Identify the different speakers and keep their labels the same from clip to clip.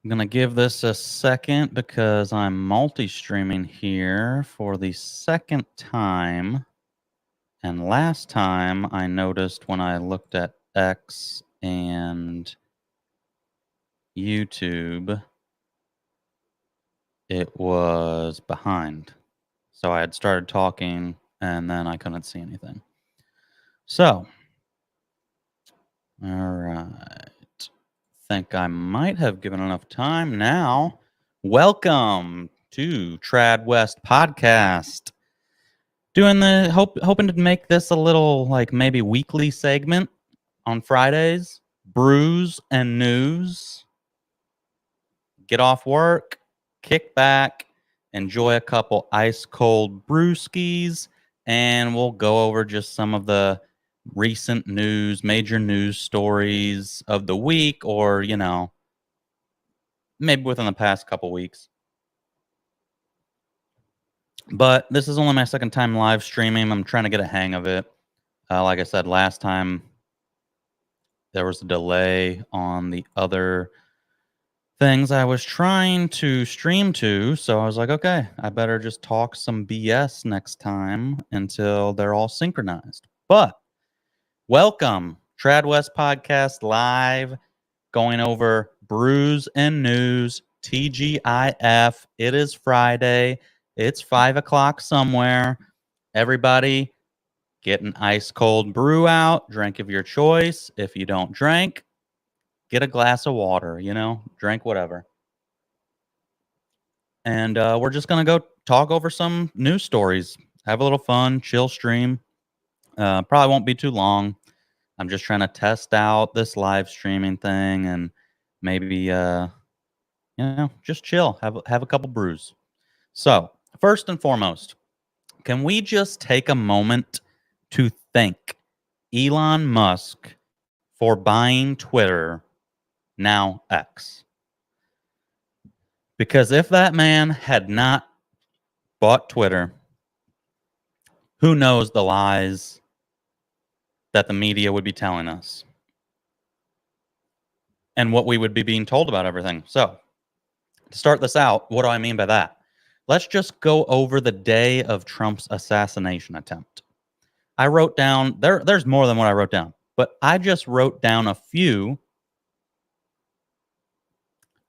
Speaker 1: I'm going to give this a second because I'm multi-streaming here for the second time. And last time I noticed when I looked at X and YouTube, it was behind. So I had started talking and then I couldn't see anything. So, all right. Think I might have given enough time now. Welcome to Trad West Podcast. Hoping to make this a little like maybe weekly segment on Fridays. Brews and news. Get off work, kick back, enjoy a couple ice cold brewskis, and we'll go over just some of the recent news, major news stories of the week, or maybe within the past couple weeks. But this is only my second time live streaming. I'm trying to get a hang of it. Like I said, last time there was a delay on the other things I was trying to stream to. So I was like, okay, I better just talk some BS next time until they're all synchronized. But welcome, Trad West Podcast Live, going over brews and news, TGIF. It is Friday. It's 5 o'clock somewhere. Everybody get an ice cold brew out, drink of your choice. If you don't drink, get a glass of water, drink whatever. And we're just going to go talk over some news stories, have a little fun, chill stream. Probably won't be too long. I'm just trying to test out this live streaming thing and maybe, just chill, have a couple brews. So, first and foremost, can we just take a moment to thank Elon Musk for buying Twitter, now X? Because if that man had not bought Twitter, who knows the lies that the media would be telling us and what we would be being told about everything. So, to start this out, what do I mean by that? Let's just go over the day of Trump's assassination attempt. I wrote down, there's more than what I wrote down, but I just wrote down a few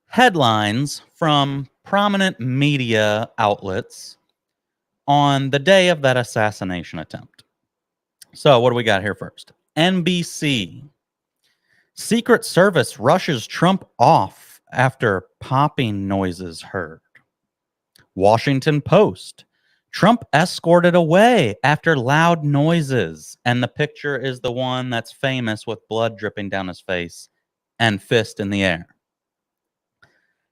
Speaker 1: headlines from prominent media outlets on the day of that assassination attempt. So, what do we got here first? NBC. Secret Service rushes Trump off after popping noises heard. Washington Post. Trump escorted away after loud noises. And the picture is the one that's famous with blood dripping down his face and fist in the air.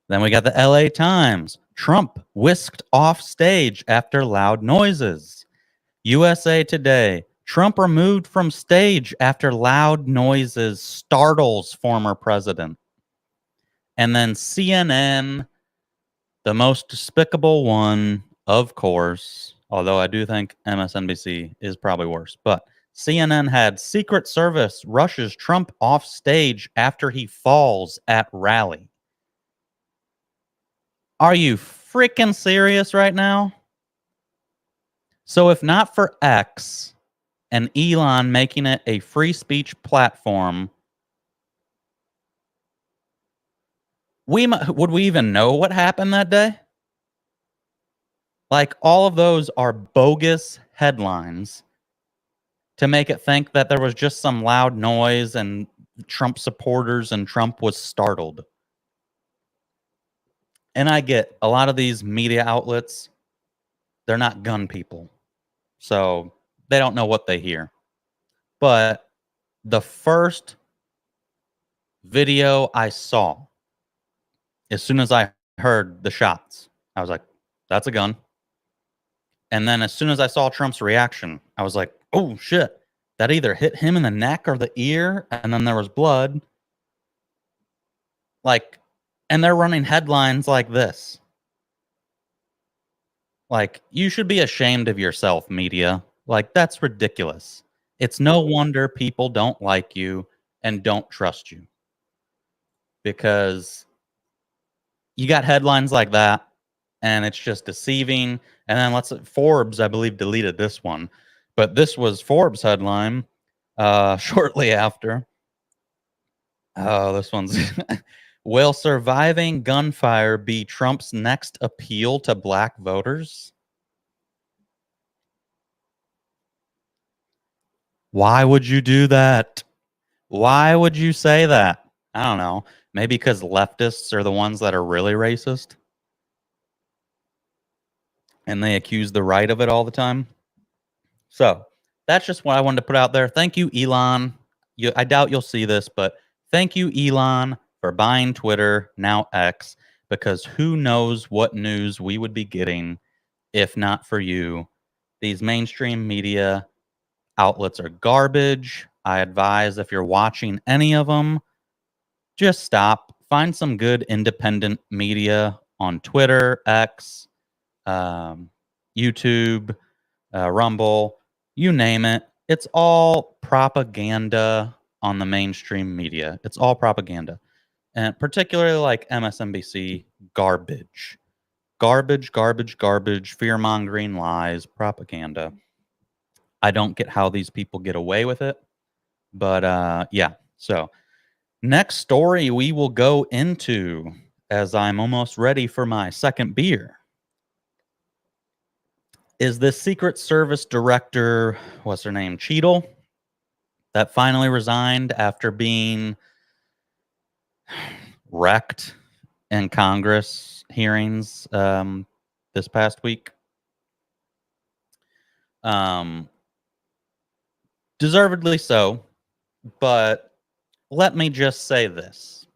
Speaker 1: Then we got the LA Times. Trump whisked off stage after loud noises. USA Today. Trump removed from stage after loud noises startles former president. And then CNN, the most despicable one, of course, although I do think MSNBC is probably worse. But CNN had Secret Service rushes Trump off stage after he falls at rally. Are you freaking serious right now? So if not for X and Elon making it a free speech platform, would we even know what happened that day? Like, all of those are bogus headlines to make it think that there was just some loud noise and Trump supporters and Trump was startled. And I get a lot of these media outlets, they're not gun people. So they don't know what they hear. But the first video I saw, as soon as I heard the shots, I was like, that's a gun. And then as soon as I saw Trump's reaction, I was like, oh, shit. That either hit him in the neck or the ear, and then there was blood. Like, and they're running headlines like this. Like, you should be ashamed of yourself, media. Like, that's ridiculous. It's no wonder people don't like you and don't trust you. Because you got headlines like that, and it's just deceiving. And then Forbes, I believe, deleted this one, but this was Forbes headline shortly after. Oh, this one's will surviving gunfire be Trump's next appeal to black voters? Why would you do that? Why would you say that? I don't know. Maybe because leftists are the ones that are really racist and they accuse the right of it all the time. So that's just what I wanted to put out there. Thank you, Elon. I doubt you'll see this, but thank you, Elon, for buying Twitter, now X, because who knows what news we would be getting if not for you. These mainstream media outlets are garbage. I advise if you're watching any of them, just stop. Find some good independent media on Twitter, X, YouTube, Rumble, you name it. It's all propaganda on the mainstream media. It's all propaganda. And particularly like MSNBC, garbage. Garbage, garbage, garbage, fear mongering, lies, propaganda. I don't get how these people get away with it. But yeah. So, next story we will go into as I'm almost ready for my second beer is this Secret Service director, what's her name, Cheadle, that finally resigned after being wrecked in Congress hearings this past week. Deservedly so, but let me just say this.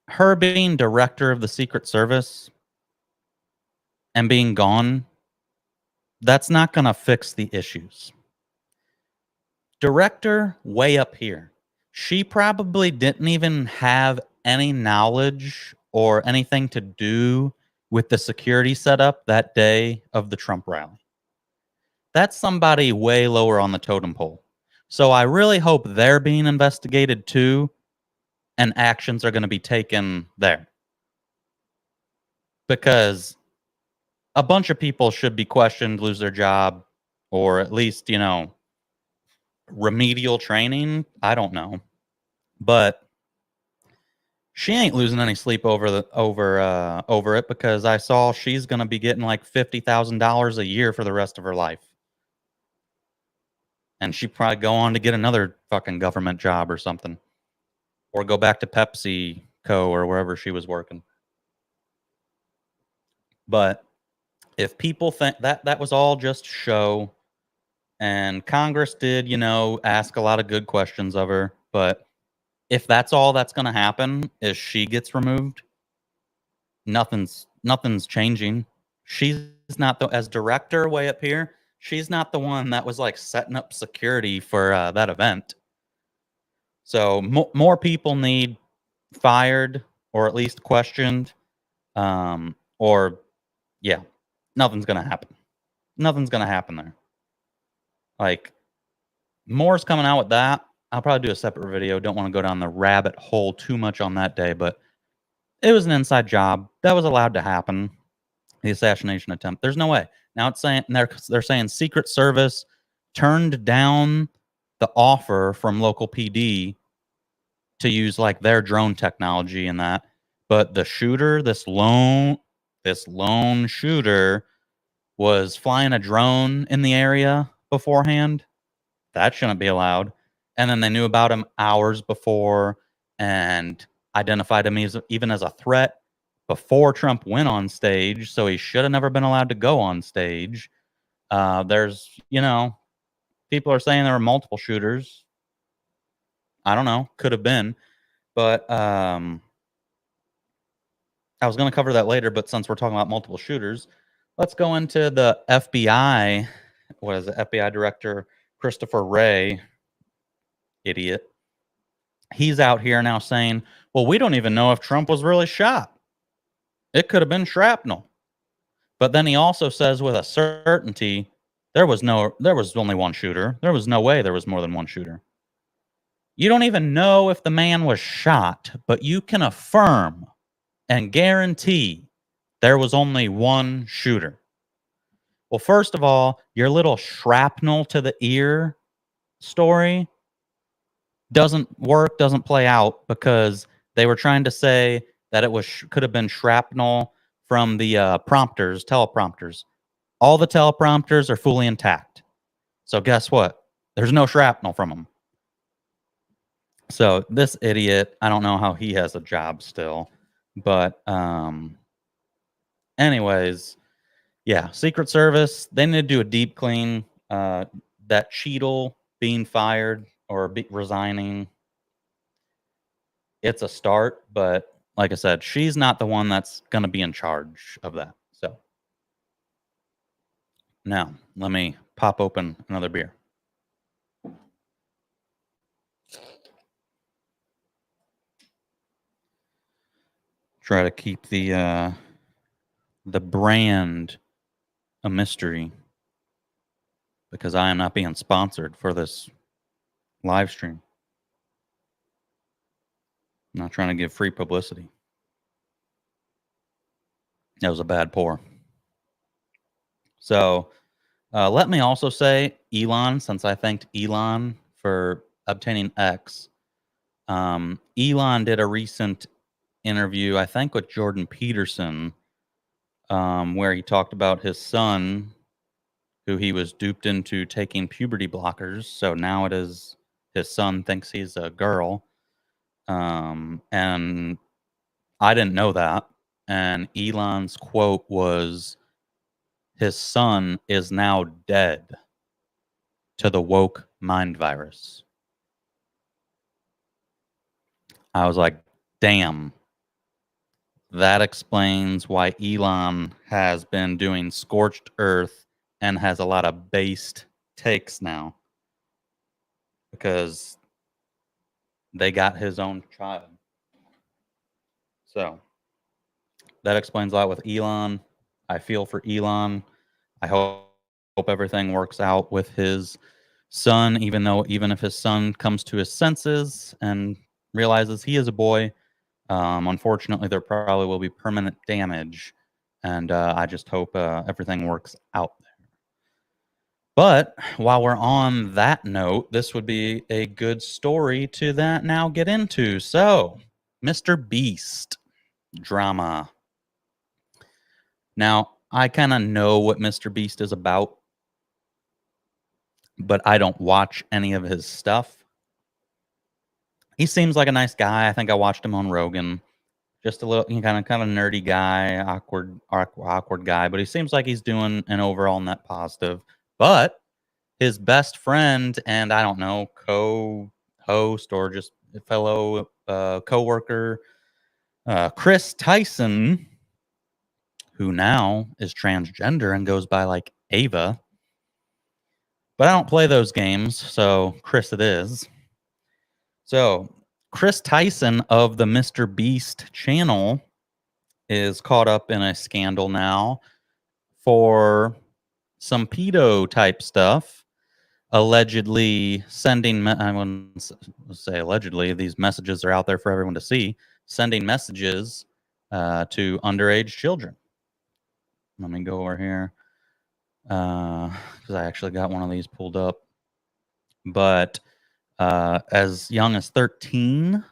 Speaker 1: Her being director of the Secret Service and being gone, that's not going to fix the issues. Director, way up here. She probably didn't even have any knowledge or anything to do with the security setup that day of the Trump rally. That's somebody way lower on the totem pole. So I really hope they're being investigated too, and actions are going to be taken there. Because a bunch of people should be questioned, lose their job, or at least, remedial training. I don't know. But she ain't losing any sleep over it because I saw she's going to be getting like $50,000 a year for the rest of her life. And she'd probably go on to get another fucking government job or something. Or go back to Pepsi Co. or wherever she was working. But if people think that was all just show, and Congress did, ask a lot of good questions of her, but if that's all that's going to happen is she gets removed, nothing's changing. She's not as director way up here. She's not the one that was like setting up security for that event. So more people need fired or at least questioned, or yeah, nothing's gonna happen. Nothing's gonna happen there. Like more's coming out with that. I'll probably do a separate video. Don't want to go down the rabbit hole too much on that day, but it was an inside job that was allowed to happen. The assassination attempt. There's no way. Now it's saying they're saying Secret Service turned down the offer from local PD to use like their drone technology and that, but the shooter, this lone shooter, was flying a drone in the area beforehand. That shouldn't be allowed. And then they knew about him hours before and identified him even as a threat before Trump went on stage, so he should have never been allowed to go on stage. There's, people are saying there were multiple shooters. I don't know, could have been, but I was going to cover that later. But since we're talking about multiple shooters, let's go into the FBI. What is it? FBI Director Christopher Wray, idiot. He's out here now saying, "Well, we don't even know if Trump was really shot. It could have been shrapnel." But then he also says with a certainty, there was only one shooter. There was no way there was more than one shooter. You don't even know if the man was shot, but you can affirm and guarantee there was only one shooter. Well, first of all, your little shrapnel to the ear story doesn't work, doesn't play out because they were trying to say that it was could have been shrapnel from the teleprompters. All the teleprompters are fully intact. So guess what? There's no shrapnel from them. So this idiot, I don't know how he has a job still, but anyways, yeah, Secret Service, they need to do a deep clean. That Cheadle being fired or resigning, it's a start, but like I said, she's not the one that's going to be in charge of that. So now let me pop open another beer. Try to keep the brand a mystery because I am not being sponsored for this live stream. I'm not trying to give free publicity. That was a bad pour. So let me also say, Elon, since I thanked Elon for obtaining X, Elon did a recent interview, I think, with Jordan Peterson, where he talked about his son, who he was duped into taking puberty blockers. So now it is his son thinks he's a girl. And I didn't know that. And Elon's quote was, his son is now dead to the woke mind virus. I was like, damn. That explains why Elon has been doing scorched earth and has a lot of based takes now. Because they got his own child. So that explains a lot with Elon. I feel for Elon. I hope everything works out with his son, even if his son comes to his senses and realizes he is a boy. Unfortunately, there probably will be permanent damage, and I just hope everything works out there. But while we're on that note, this would be a good story to now get into. So, Mr. Beast drama. Now, I kind of know what Mr. Beast is about, but I don't watch any of his stuff. He seems like a nice guy. I think I watched him on Rogan. Just a little kind of nerdy guy, awkward guy, but he seems like he's doing an overall net positive. But his best friend and I don't know, co-host or just fellow co-worker, Chris Tyson, who now is transgender and goes by like Ava. But I don't play those games, so Chris it is. So Chris Tyson of the Mr. Beast channel is caught up in a scandal now for some pedo type stuff, allegedly sending, I wouldn't say allegedly, these messages are out there for everyone to see, sending messages to underage children. Let me go over here because I actually got one of these pulled up. But as young as 13,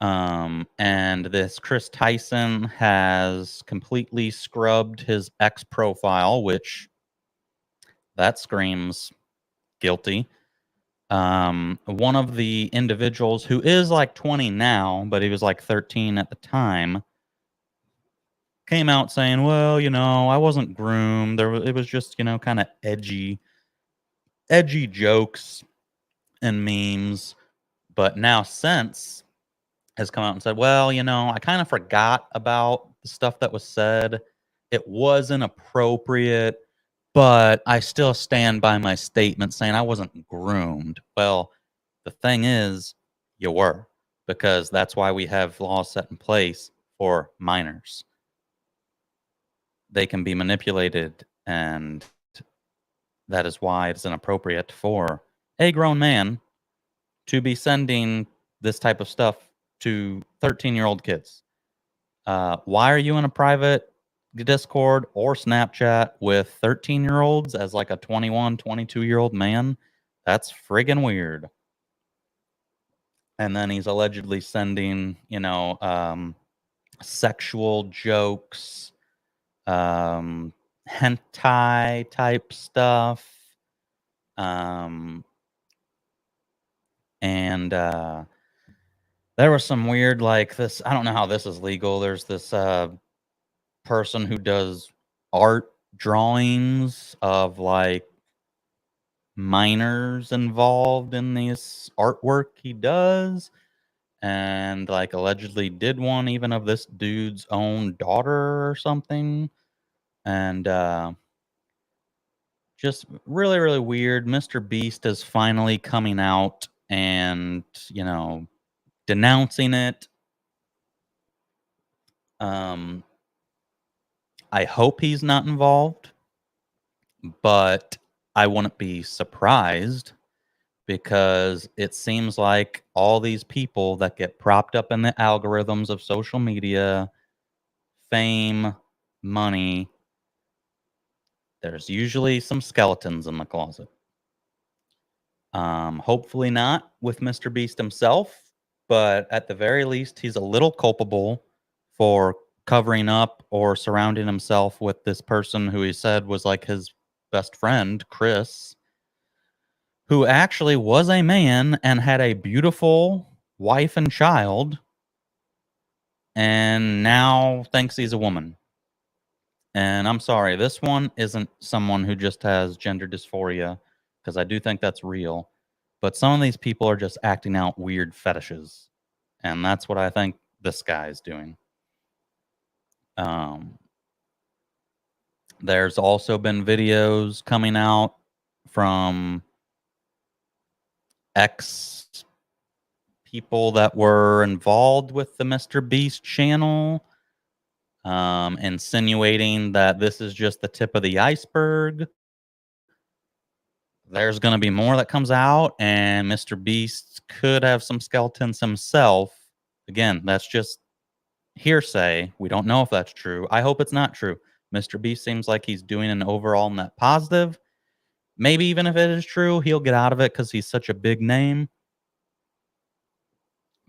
Speaker 1: and this Chris Tyson has completely scrubbed his ex profile, which that screams guilty. One of the individuals who is like 20 now, but he was like 13 at the time, came out saying, well, I wasn't groomed. It was just, kind of edgy jokes and memes. But now Sense has come out and said, well, I kind of forgot about the stuff that was said. It wasn't appropriate, but I still stand by my statement saying I wasn't groomed. Well, the thing is, you were, because that's why we have laws set in place for minors. They can be manipulated, and that is why it's inappropriate for a grown man to be sending this type of stuff to 13-year-old kids? Why are you in a private Discord or Snapchat with 13-year-olds as like a 21, 22-year-old man? That's friggin' weird. And then he's allegedly sending, sexual jokes, hentai type stuff. And there was some weird, like this. I don't know how this is legal. There's this person who does art drawings of like minors involved in this artwork he does, and like allegedly did one even of this dude's own daughter or something. And just really, really weird. Mr. Beast is finally coming out and, denouncing it. I hope he's not involved, but I wouldn't be surprised because it seems like all these people that get propped up in the algorithms of social media, fame, money, there's usually some skeletons in the closet. Hopefully not with Mr. Beast himself, but at the very least, he's a little culpable for covering up or surrounding himself with this person who he said was like his best friend, Chris, who actually was a man and had a beautiful wife and child, and now thinks he's a woman. And I'm sorry, this one isn't someone who just has gender dysphoria, because I do think that's real. But some of these people are just acting out weird fetishes. And that's what I think this guy is doing. There's also been videos coming out from ex people that were involved with the Mr. Beast channel, insinuating that this is just the tip of the iceberg. There's going to be more that comes out, and Mr. Beast could have some skeletons himself. Again, that's just hearsay. We don't know if that's true. I hope it's not true. Mr. Beast seems like he's doing an overall net positive. Maybe even if it is true, he'll get out of it because he's such a big name.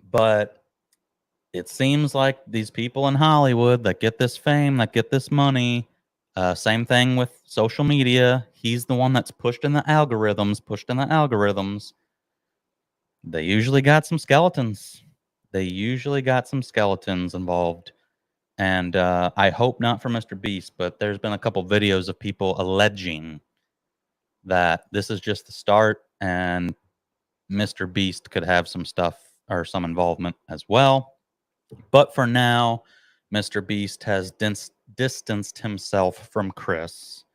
Speaker 1: But it seems like these people in Hollywood that get this fame, that get this money, same thing with social media. He's the one that's pushed in the algorithms. They usually got some skeletons. Involved. And I hope not for Mr. Beast, but there's been a couple videos of people alleging that this is just the start and Mr. Beast could have some stuff or some involvement as well. But for now, Mr. Beast has distanced himself from Chris.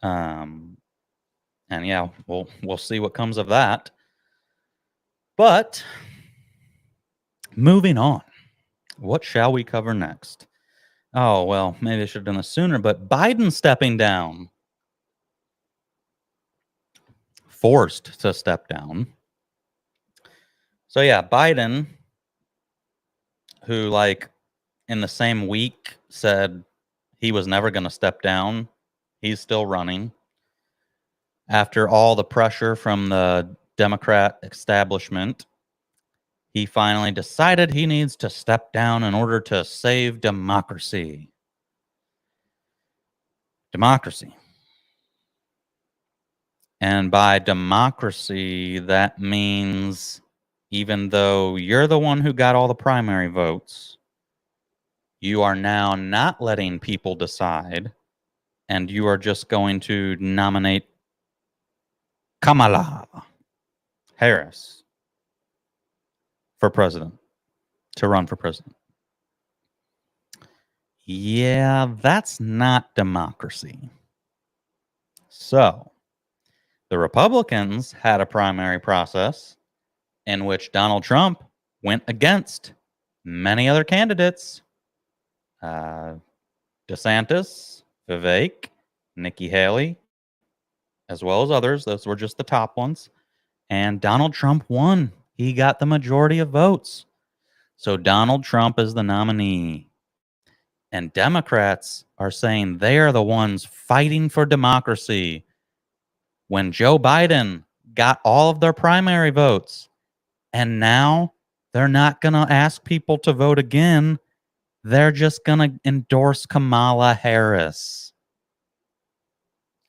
Speaker 1: And yeah, we'll see what comes of that. But moving on, what shall we cover next? Oh, well, maybe I should have done this sooner, but Biden stepping down. Forced to step down. So yeah, Biden, who like in the same week said he was never going to step down, he's still running. After all the pressure from the Democrat establishment, he finally decided he needs to step down in order to save democracy. Democracy. And by democracy, that means even though you're the one who got all the primary votes, you are now not letting people decide, and you are just going to nominate Kamala Harris for president, to run for president. Yeah, that's not democracy. So, the Republicans had a primary process in which Donald Trump went against many other candidates. DeSantis, Vivek, Nikki Haley, as well as others. Those were just the top ones. And Donald Trump won He got the majority of votes. So Donald Trump is the nominee. And Democrats are saying they are the ones fighting for democracy. When Joe Biden got all of their primary votes, and now they're not going to ask people to vote again. They're just going to endorse Kamala Harris.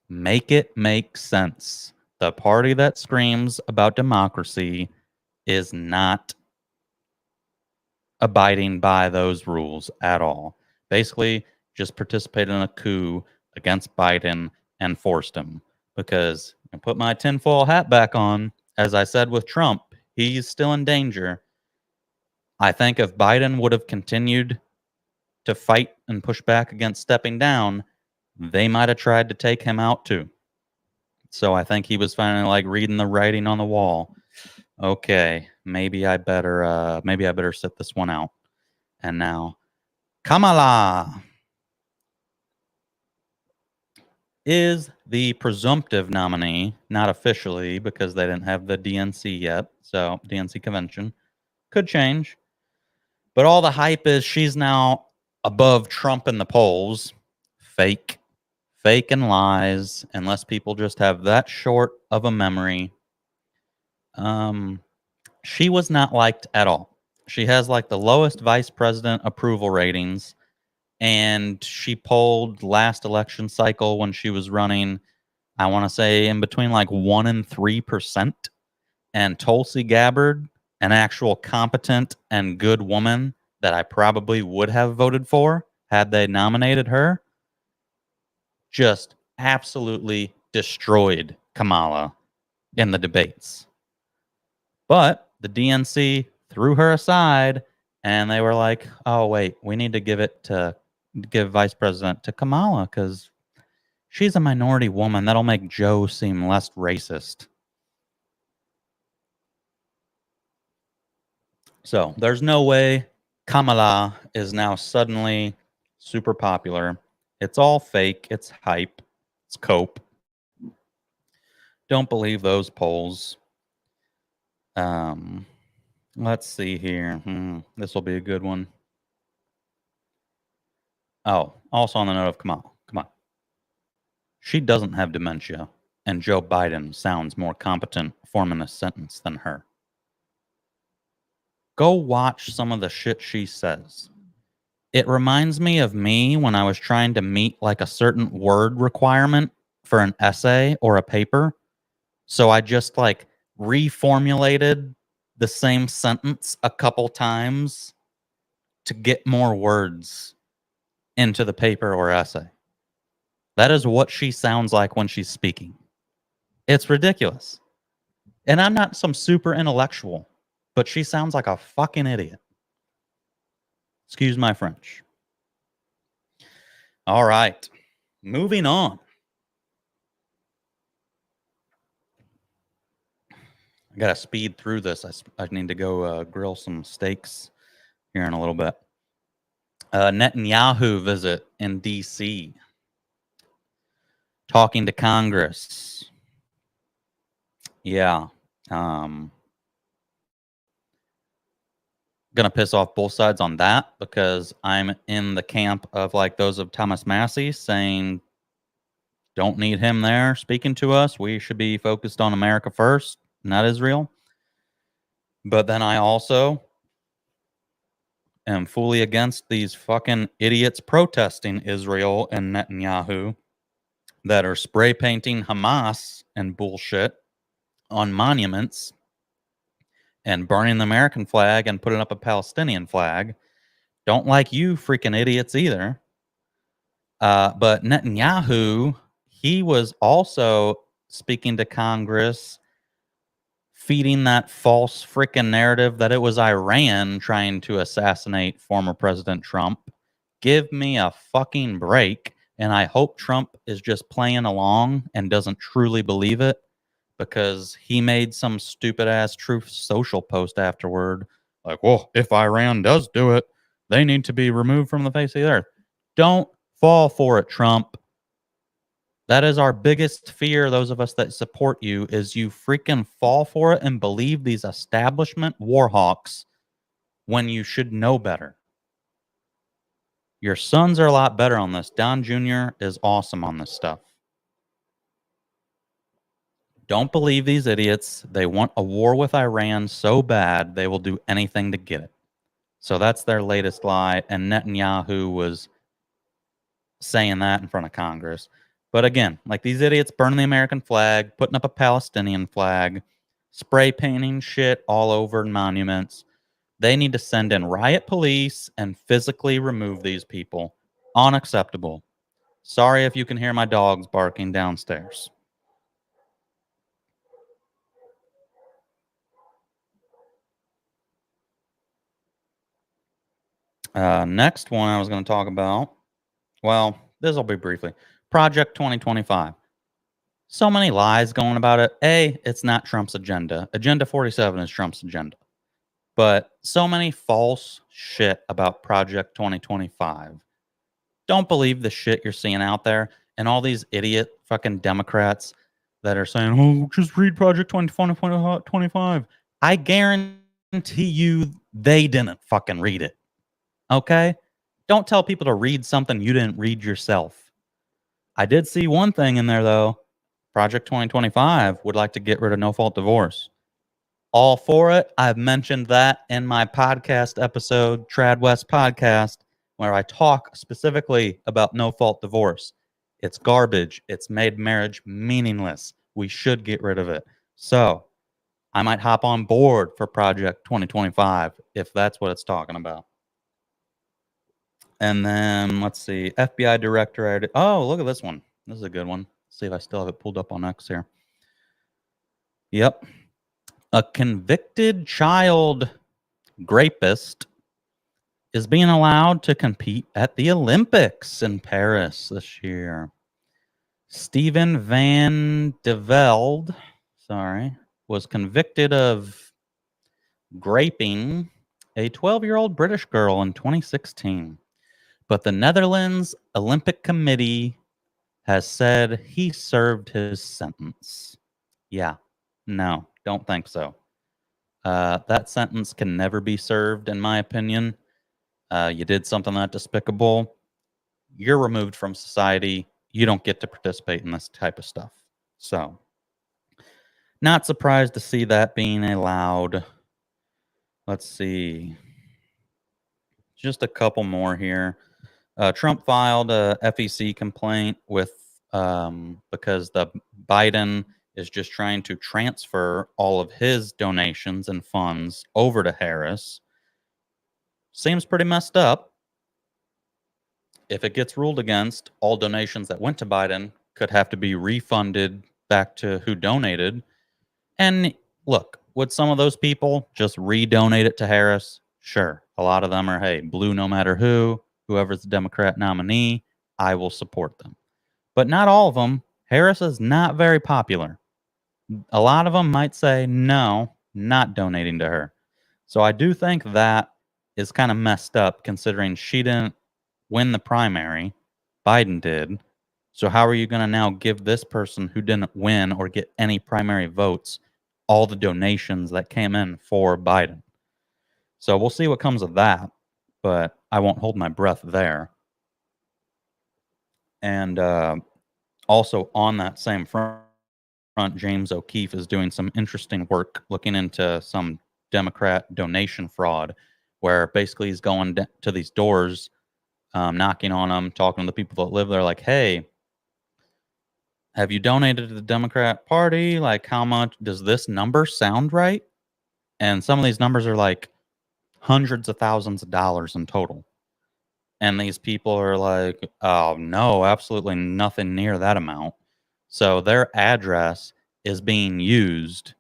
Speaker 1: Make it make sense. The party that screams about democracy is not abiding by those rules at all. Basically, just participated in a coup against Biden and forced him. Because I put my tinfoil hat back on, as I said with Trump, he's still in danger. I think if Biden would have continued to fight and push back against stepping down, they might have tried to take him out too. So I think he was finally like reading the writing on the wall. Okay, maybe I better sit this one out. And now Kamala is the presumptive nominee, not officially because they didn't have the DNC yet. So DNC convention could change. But all the hype is she's now above Trump in the polls. Fake and lies, unless people just have that short of a memory. She was not liked at all. She has like the lowest vice president approval ratings, and she polled last election cycle when she was running, I want to say in between like 1% and 3%. And Tulsi Gabbard, an actual competent and good woman that I probably would have voted for had they nominated her, just absolutely destroyed Kamala in the debates. But the DNC threw her aside and they were like, oh, wait, we need to give vice president to Kamala because she's a minority woman. That'll make Joe seem less racist. So there's no way Kamala is now suddenly super popular. It's all fake. It's hype. It's cope. Don't believe those polls. Let's see here. This will be a good one. Oh, also on the note of Kamala. Come on. She doesn't have dementia, and Joe Biden sounds more competent forming a sentence than her. Go watch some of the shit she says. It reminds me of me when I was trying to meet like a certain word requirement for an essay or a paper. So I just like reformulated the same sentence a couple times to get more words into the paper or essay. That is what she sounds like when she's speaking. It's ridiculous. And I'm not some super intellectual, but she sounds like a fucking idiot. Excuse my French. All right. Moving on. I got to speed through this. I need to go grill some steaks here in a little bit. Netanyahu visit in D.C. Talking to Congress. Yeah. Gonna piss off both sides on that because I'm in the camp of like those of Thomas Massey saying don't need him there speaking to us. We should be focused on America first, not Israel. But then I also am fully against these fucking idiots protesting Israel and Netanyahu that are spray painting Hamas and bullshit on monuments and burning the American flag and putting up a Palestinian flag. Don't like you freaking idiots either. But Netanyahu, he was also speaking to Congress, feeding that false freaking narrative that it was Iran trying to assassinate former President Trump. Give me a fucking break. And I hope Trump is just playing along and doesn't truly believe it, because he made some stupid ass Truth Social post afterward. Like, well, if Iran does do it, they need to be removed from the face of the earth. Don't fall for it, Trump. That is our biggest fear, those of us that support you, is you freaking fall for it and believe these establishment war hawks when you should know better. Your sons are a lot better on this. Don Jr. is awesome on this stuff. Don't believe these idiots. They want a war with Iran so bad they will do anything to get it. So that's their latest lie. And Netanyahu was saying that in front of Congress. But again, like these idiots burning the American flag, putting up a Palestinian flag, spray painting shit all over monuments. They need to send in riot police and physically remove these people. Unacceptable. Sorry if you can hear my dogs barking downstairs. Next one I was going to talk about, well, this will be briefly. Project 2025. So many lies going about it. A, it's not Trump's agenda. Agenda 47 is Trump's agenda. But so many false shit about Project 2025. Don't believe the shit you're seeing out there and all these idiot fucking Democrats that are saying, oh, just read Project 2025. I guarantee you they didn't fucking read it. Okay? Don't tell people to read something you didn't read yourself. I did see one thing in there, though. Project 2025 would like to get rid of no fault divorce. All for it. I've mentioned that in my podcast episode, Trad West Podcast, where I talk specifically about no fault divorce. It's garbage. It's made marriage meaningless. We should get rid of it. So I might hop on board for Project 2025 if that's what it's talking about. And then let's see, FBI director. Oh, look at this one. This is a good one. Let's see if I still have it pulled up on X here. Yep. A convicted child rapist is being allowed to compete at the Olympics in Paris this year. Steven Van de Velde, was convicted of raping a 12-year-old British girl in 2016. But the Netherlands Olympic Committee has said he served his sentence. Yeah, no, don't think so. That sentence can never be served, in my opinion. You did something that despicable. You're removed from society. You don't get to participate in this type of stuff. So, not surprised to see that being allowed. Let's see. Just a couple more here. Trump filed a FEC complaint with because the Biden is just trying to transfer all of his donations and funds over to Harris. Seems pretty messed up. If it gets ruled against, all donations that went to Biden could have to be refunded back to who donated. And look, would some of those people just redonate it to Harris? Sure. A lot of them are, hey, blue no matter who, whoever's the Democrat nominee, I will support them. But not all of them. Harris is not very popular. A lot of them might say, no, not donating to her. So I do think that is kind of messed up considering she didn't win the primary. Biden did. So how are you going to now give this person who didn't win or get any primary votes all the donations that came in for Biden? So we'll see what comes of that, but I won't hold my breath there. And also on that same front, James O'Keefe is doing some interesting work looking into some Democrat donation fraud, where basically he's going to these doors, knocking on them, talking to the people that live there, like, hey, have you donated to the Democrat Party? Like, how much does this number sound right? And some of these numbers are like hundreds of thousands of dollars in total. And these people are like, oh, no, absolutely nothing near that amount. So their address is being used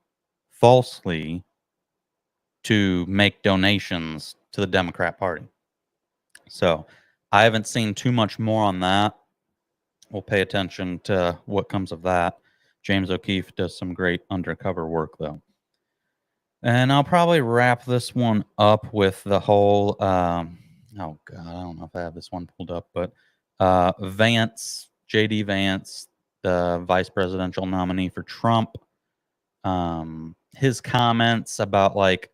Speaker 1: falsely to make donations to the Democrat Party. So I haven't seen too much more on that. We'll pay attention to what comes of that. James O'Keefe does some great undercover work, though. And I'll probably wrap this one up with the whole, oh, God, I don't know if I have this one pulled up, but Vance, J.D. Vance, the vice presidential nominee for Trump. His comments about like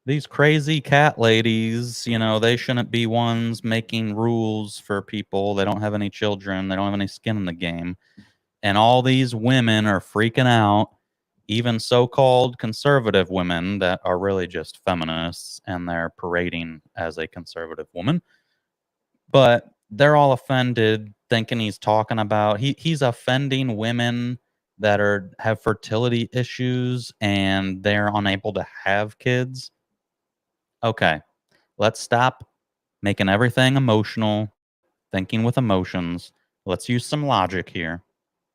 Speaker 1: these crazy cat ladies, they shouldn't be ones making rules for people. They don't have any children. They don't have any skin in the game. And all these women are freaking out, even so-called conservative women that are really just feminists and they're parading as a conservative woman. But they're all offended thinking he's talking about he's offending women that have fertility issues and they're unable to have kids. Okay, let's stop making everything emotional, thinking with emotions. Let's use some logic here.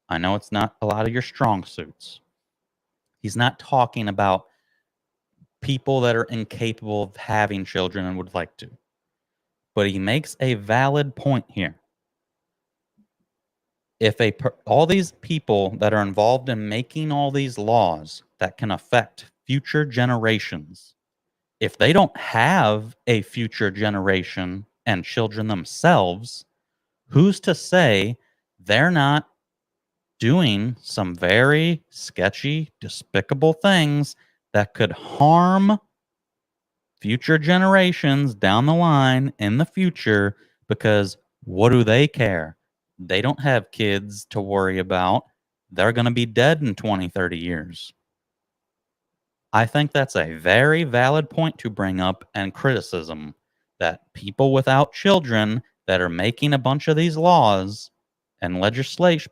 Speaker 1: I know it's not a lot of your strong suits. He's not talking about people that are incapable of having children and would like to. But he makes a valid point here. If all these people that are involved in making all these laws that can affect future generations, if they don't have a future generation and children themselves, who's to say they're not doing some very sketchy, despicable things that could harm future generations down the line in the future? Because what do they care? They don't have kids to worry about. They're going to be dead in 20, 30 years. I think that's a very valid point to bring up and criticism, that people without children that are making a bunch of these laws and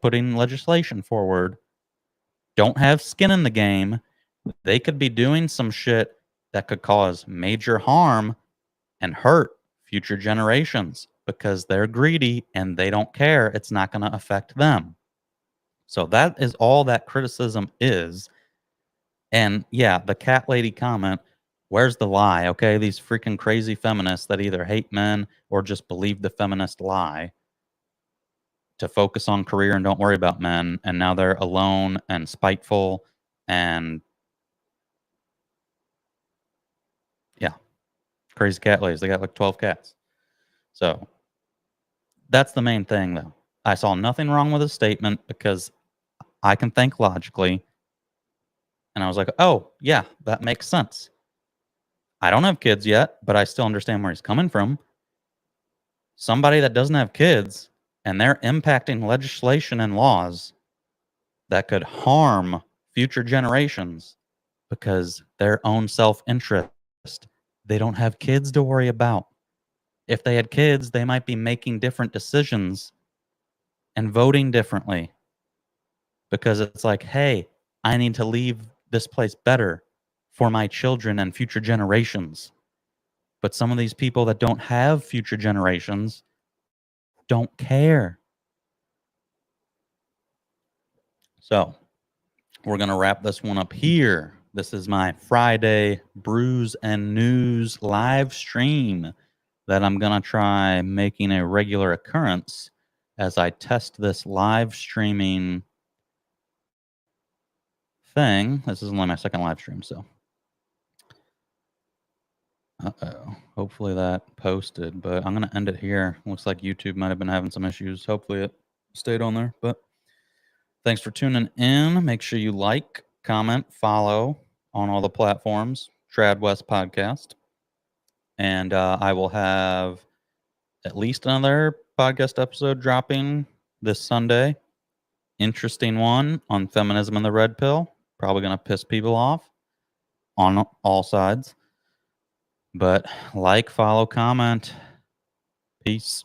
Speaker 1: putting legislation forward don't have skin in the game. They could be doing some shit that could cause major harm and hurt future generations because they're greedy and they don't care. It's not going to affect them. So that is all that criticism is. And yeah, the cat lady comment, where's the lie? Okay, these freaking crazy feminists that either hate men or just believe the feminist lie to focus on career and don't worry about men. And now they're alone and spiteful and yeah, crazy cat ladies. They got like 12 cats. So that's the main thing, though. I saw nothing wrong with his statement because I can think logically. And I was like, oh, yeah, that makes sense. I don't have kids yet, but I still understand where he's coming from. Somebody that doesn't have kids and they're impacting legislation and laws that could harm future generations because their own self-interest. They don't have kids to worry about. If they had kids, they might be making different decisions and voting differently because it's like, hey, I need to leave this place better for my children and future generations. But some of these people that don't have future generations don't care. So we're going to wrap this one up here. This is my Friday Brews and News live stream that I'm going to try making a regular occurrence as I test this live streaming thing. This is only my second live stream, so. Uh-oh. Hopefully that posted, but I'm going to end it here. Looks like YouTube might have been having some issues. Hopefully it stayed on there, but thanks for tuning in. Make sure you like, comment, follow on all the platforms, Trad West Podcast. And I will have at least another podcast episode dropping this Sunday. Interesting one on feminism and the red pill. Probably going to piss people off on all sides. But like, follow, comment. Peace.